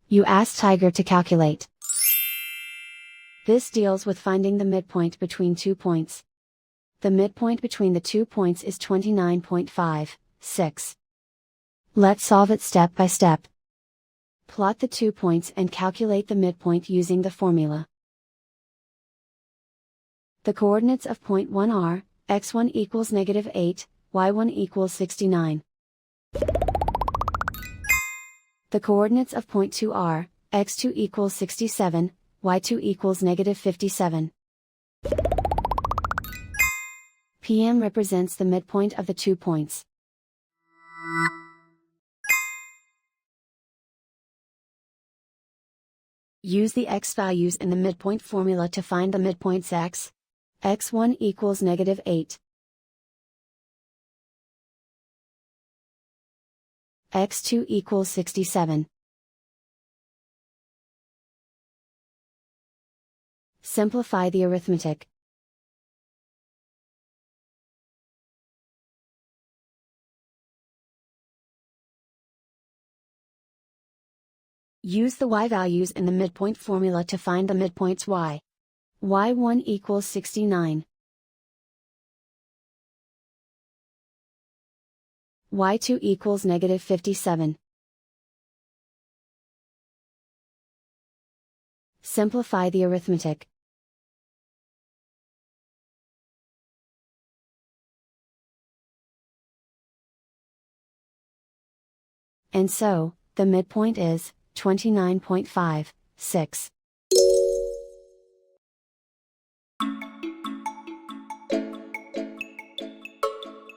You ask Tiger to calculate. This deals with finding the midpoint between 2 points. The midpoint between the 2 points is 29.56. Let's solve it step by step. Plot the 2 points and calculate the midpoint using the formula. The coordinates of point 1 are, x1 equals -8, y1 equals 69. The coordinates of point 2 are, x2 equals 67, y2 equals -57. PM represents the midpoint of the 2 points. Use the x values in the midpoint formula to find the midpoints x. x1 equals -8. x2 equals 67. Simplify the arithmetic. Use the y values in the midpoint formula to find the midpoints y. y1 equals 69. y2 equals -57. Simplify the arithmetic. And so, the midpoint is 29.56.